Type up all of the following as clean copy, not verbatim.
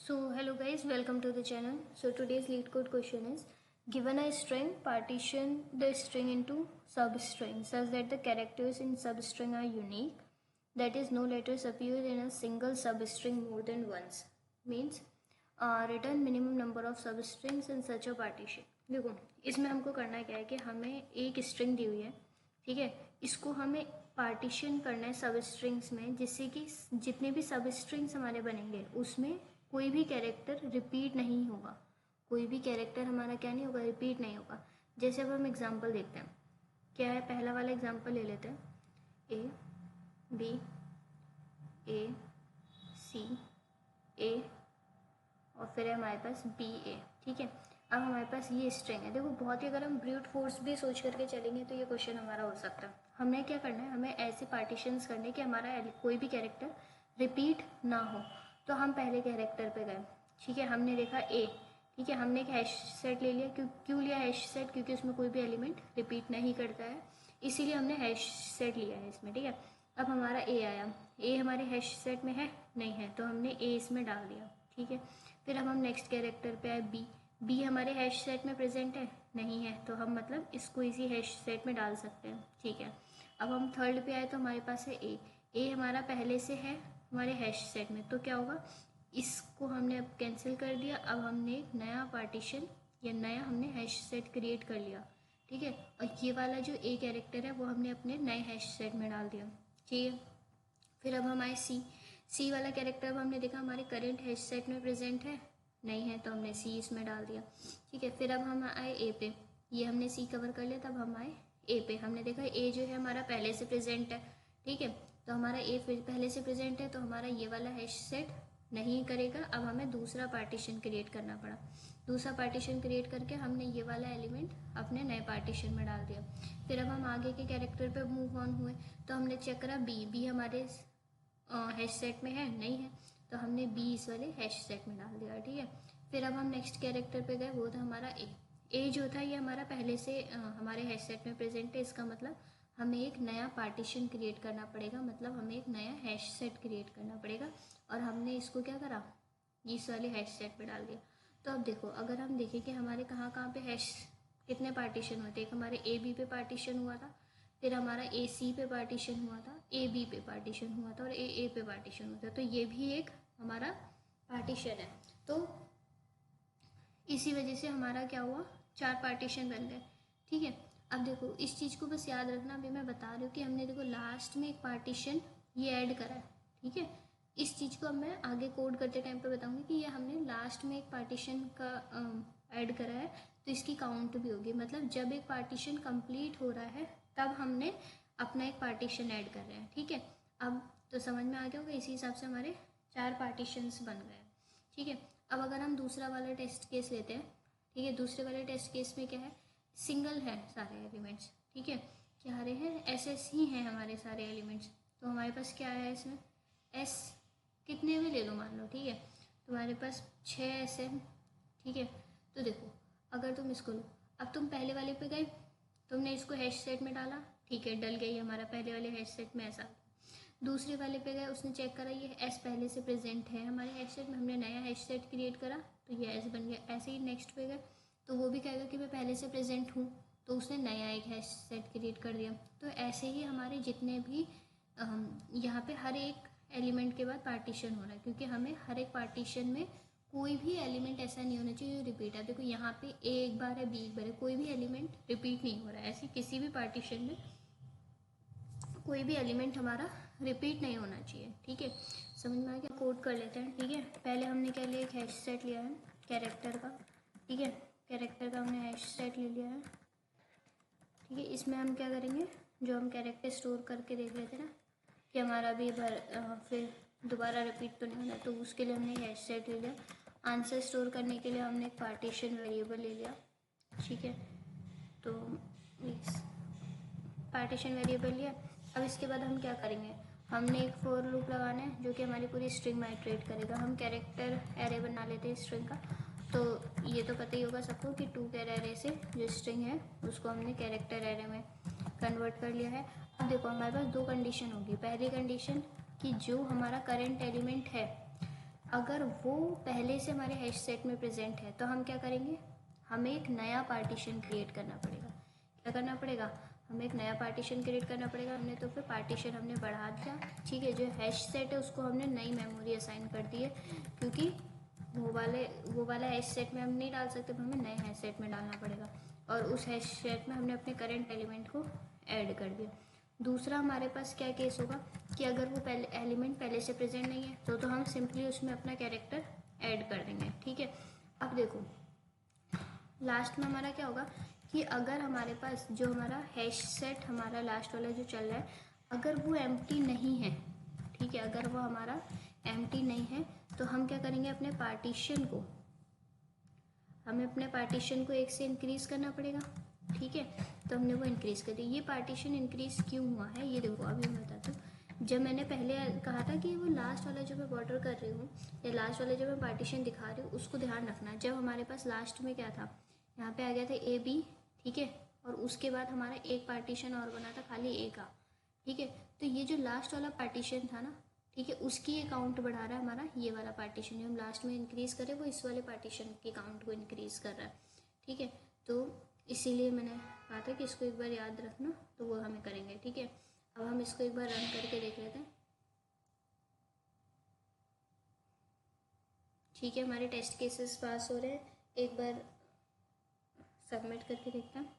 So hello guys, welcome to the channel. So today's lead code question is, given a string, partition the string into substrings such that the characters in substring are unique. That is, no letters appear in a single substring more than once. Means return minimum number of substrings in such a partition. देखो इसमें हमको करना क्या है कि हमें एक string दी हुई है, ठीक है, इसको हमें पार्टीशन करना है सब स्ट्रिंग्स में, जिससे कि जितने भी सब स्ट्रिंग्स हमारे बनेंगे उसमें कोई भी कैरेक्टर रिपीट नहीं होगा, कोई भी कैरेक्टर हमारा क्या नहीं होगा, रिपीट नहीं होगा। जैसे अब हम एग्जांपल देखते हैं, क्या है, पहला वाला एग्जांपल ले लेते हैं, ए बी ए सी ए और फिर है हमारे पास बी ए, ठीक है। अब हमारे पास ये स्ट्रिंग है। देखो बहुत ही, अगर हम ब्रूट फोर्स भी सोच करके चलेंगे तो ये क्वेश्चन हमारा हो सकता है। हमें क्या करना है, हमें ऐसे पार्टीशंस करने कि हमारा कोई भी कैरेक्टर रिपीट ना हो। तो हम पहले कैरेक्टर पे गए, ठीक है, हमने देखा ए, ठीक है, हमने एक हैश सेट ले लिया। क्यों लिया हैश सेट? क्योंकि उसमें कोई भी एलिमेंट रिपीट नहीं करता है, इसीलिए हमने हैश सेट लिया है इसमें, ठीक है। अब हमारा ए आया, ए हमारे हैश सेट में है नहीं है, तो हमने ए इसमें डाल दिया, ठीक है। फिर अब हम नेक्स्ट कैरेक्टर पे आए बी, बी हमारे हैश सेट में प्रेजेंट है नहीं है, तो हम मतलब इसको इसी हैश सेट में डाल सकते हैं, ठीक है। अब हम थर्ड पे आए तो हमारे पास है ए, ए हमारा पहले से है हमारे हैश सेट में, तो क्या होगा, इसको हमने अब कैंसिल कर दिया। अब हमने एक नया पार्टीशन या नया हमने हैश सेट क्रिएट कर लिया, ठीक है। और ये वाला जो ए कैरेक्टर है वो हमने अपने नए हैश सेट में डाल दिया, ठीक है। फिर अब हम आए सी, सी वाला कैरेक्टर अब हमने देखा हमारे करेंट हैश सेट में प्रेजेंट है नहीं है, तो हमने सी इसमें डाल दिया, ठीक है। फिर अब हम आए ए पे, ये हमने सी कवर कर लिया, तब हम आए ए पे, हमने देखा ए जो है हमारा पहले से प्रेजेंट है, ठीक है। तो हमारा ए पहले से प्रेजेंट है, तो हमारा ये वाला हैश सेट नहीं करेगा। अब हमें दूसरा पार्टीशन क्रिएट करना पड़ा, दूसरा पार्टीशन क्रिएट करके हमने ये वाला एलिमेंट अपने नए पार्टीशन में डाल दिया। फिर अब हम आगे के कैरेक्टर पे मूव ऑन हुए, तो हमने चेक करा बी, बी हमारे हैश सेट में है नहीं है, तो हमने बी इस वाले हैश सेट में डाल दिया, ठीक है। फिर अब हम नेक्स्ट कैरेक्टर पे गए, वो था हमारा ए, ए जो था ये हमारा पहले से हमारे हैश सेट में प्रेजेंट है, इसका मतलब हमें एक नया पार्टीशन क्रिएट करना पड़ेगा, मतलब हमें एक नया हैश सेट क्रिएट करना पड़ेगा, और हमने इसको क्या करा, इस वाले हैश सेट में डाल दिया। तो अब देखो, अगर हम देखें कि हमारे कहाँ कहाँ पे हैश कितने पार्टीशन होते, एक हमारे ए बी पे पार्टीशन हुआ था, फिर हमारा ए सी पे पार्टीशन हुआ था, ए बी पे पार्टीशन हुआ था, और ए पे पार्टीशन हुआ था, तो ये भी एक हमारा पार्टीशन है। तो इसी वजह से हमारा क्या हुआ, 4 पार्टीशन बन गए, ठीक है। अब देखो इस चीज़ को बस याद रखना, अभी मैं बता रही हूँ कि हमने देखो लास्ट में एक पार्टीशन ये ऐड करा है, ठीक है। इस चीज़ को अब मैं आगे कोड करते टाइम पे बताऊंगी कि ये हमने लास्ट में एक पार्टीशन का ऐड करा है, तो इसकी काउंट भी होगी, मतलब जब एक पार्टीशन कंप्लीट हो रहा है तब हमने अपना एक पार्टीशन ऐड कर रहे हैं, ठीक है। अब तो समझ में आ गया होगा, इसी हिसाब से हमारे 4 पार्टीशंस बन गए, ठीक है। अब अगर हम दूसरा वाला टेस्ट केस लेते हैं, ठीक है, दूसरे वाले टेस्ट केस में क्या है, सिंगल है सारे एलिमेंट्स, ठीक है, क्या रहे हैं, एस एस ही हैं हमारे सारे एलिमेंट्स। तो हमारे पास क्या है इसमें, एस कितने भी ले लो मान लो, ठीक है, तुम्हारे पास 6 एस है, ठीक है। तो देखो अगर तुम इसको लो, अब तुम पहले वाले पे गए, तुमने इसको हैश सेट में डाला, ठीक है, डल गई हमारा पहले वाले हैश सेट में ऐसा। दूसरे वाले पे गए, उसने चेक करा ये एस पहले से प्रेजेंट है हमारे हैश सेट में, हमने नया हैश सेट क्रिएट करा तो ये एस बन गया। ऐसे ही नेक्स्ट पे गए तो वो भी कहेगा कि मैं पहले से प्रेजेंट हूँ, तो उसने नया एक हैश सेट क्रिएट कर दिया। तो ऐसे ही हमारे जितने भी यहाँ पे हर एक एलिमेंट के बाद पार्टीशन हो रहा है, क्योंकि हमें हर एक पार्टीशन में कोई भी एलिमेंट ऐसा नहीं होना चाहिए जो रिपीट है। देखो यहाँ पे ए एक बार है, बी एक बार है, कोई भी एलिमेंट रिपीट नहीं हो रहा है। ऐसे किसी भी पार्टीशन में कोई भी एलिमेंट हमारा रिपीट नहीं होना चाहिए, ठीक है। समझ में आ गया, कोड कर लेते हैं, ठीक है। पहले हमने क्या लिया, एक हैश सेट लिया है कैरेक्टर का, ठीक है, कैरेक्टर का हमने हैश सेट ले लिया है, ठीक है। इसमें हम क्या करेंगे, जो हम कैरेक्टर स्टोर करके देख रहे थे ना कि हमारा भी फिर दोबारा रिपीट तो नहीं होना, तो उसके लिए हमने हैश सेट ले लिया। आंसर स्टोर करने के लिए हमने एक पार्टीशन वेरिएबल ले लिया, ठीक है। तो पार्टीशन वेरिएबल लिया। अब इसके बाद हम क्या करेंगे, हमने एक फॉर लूप लगाना है जो कि हमारी पूरी स्ट्रिंग में आइटरेट करेगा। हम कैरेक्टर एरे बना लेते हैं स्ट्रिंग का, तो ये तो पता ही होगा सबको कि 2 कैर एरे से जो स्ट्रिंग है उसको हमने कैरेक्टर एरे में कन्वर्ट कर लिया है। अब देखो हमारे पास 2 कंडीशन होगी। पहली कंडीशन कि जो हमारा करेंट एलिमेंट है अगर वो पहले से हमारे हैश सेट में प्रेजेंट है तो हम क्या करेंगे, हमें एक नया पार्टीशन क्रिएट करना पड़ेगा। क्या करना पड़ेगा, हमें एक नया पार्टीशन क्रिएट करना पड़ेगा। हमने तो फिर पार्टीशन हमने बढ़ा दिया, ठीक है। जो हैश सेट है उसको हमने नई मेमोरी असाइन कर दी है, क्योंकि वो वाला हैश सेट में हम नहीं डाल सकते, तो हमें नए हैश सेट में डालना पड़ेगा। और उस हैश सेट में हमने अपने करंट एलिमेंट को ऐड कर दिया। दूसरा हमारे पास क्या केस होगा कि अगर वो पहले एलिमेंट पहले से प्रेजेंट नहीं है तो हम सिंपली उसमें अपना कैरेक्टर ऐड कर देंगे, ठीक है। अब देखो लास्ट में हमारा क्या होगा कि अगर हमारे पास जो हमारा हैश सेट हमारा लास्ट वाला जो चल रहा है, अगर वो एम्प्टी नहीं है, ठीक है, अगर वो हमारा एम्प्टी नहीं है तो हम क्या करेंगे, अपने पार्टीशन को हमें अपने पार्टीशन को 1 से इंक्रीज़ करना पड़ेगा, ठीक है। तो हमने वो इंक्रीज़ कर दिया। ये पार्टीशन इंक्रीज़ क्यों हुआ है ये देखो अभी मैं बताती हूँ। जब मैंने पहले कहा था कि वो लास्ट वाला जो मैं बॉर्डर कर रही हूँ या लास्ट वाला जो मैं पार्टीशन दिखा रही हूँ उसको ध्यान रखना। जब हमारे पास लास्ट में क्या था, यहाँ पे आ गया था ए बी, ठीक है, और उसके बाद हमारा एक पार्टीशन और बना था खाली ए का, ठीक है। तो ये जो लास्ट वाला पार्टीशन था ना, ठीक है, उसकी काउंट बढ़ा रहा है हमारा ये वाला पार्टीशन, जो हम लास्ट में इंक्रीज़ करें वो इस वाले पार्टीशन की काउंट को इंक्रीज़ कर रहा है, ठीक है। तो इसीलिए मैंने कहा था कि इसको एक बार याद रखना, तो वो हमें करेंगे, ठीक है। अब हम इसको एक बार रन करके देख लेते हैं, ठीक है। हमारे टेस्ट केसेस पास हो रहे हैं, एक बार सबमिट करके देखते हैं।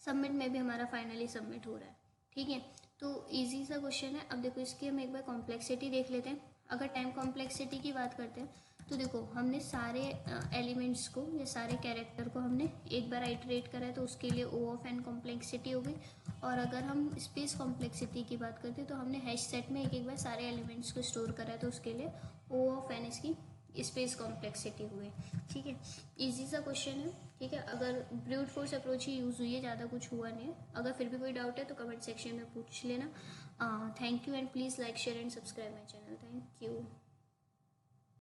सबमिट में भी हमारा फाइनली सबमिट हो रहा है, ठीक है। तो इजी सा क्वेश्चन है। अब देखो इसकी हम एक बार कॉम्प्लेक्सिटी देख लेते हैं। अगर टाइम कॉम्प्लेक्सिटी की बात करते हैं तो देखो हमने सारे एलिमेंट्स को या सारे कैरेक्टर को हमने एक बार आइटरेट करा है, तो उसके लिए ओ ऑफ एन कॉम्प्लेक्सिटी हो गई। और अगर हम स्पेस कॉम्प्लेक्सिटी की बात करते हैं तो हमने हैश सेट में एक एक बार सारे एलिमेंट्स को स्टोर करा है, तो उसके लिए ओ ऑफ एन इसकी स्पेस कॉम्प्लेक्सिटी हुई, ठीक है। इजी सा क्वेश्चन है, ठीक है। अगर ब्रूट फोर्स अप्रोच ही यूज़ हुई है, ज़्यादा कुछ हुआ नहीं है। अगर फिर भी कोई डाउट है तो कमेंट सेक्शन में पूछ लेना। Thank you and please like share and subscribe my channel. Thank you.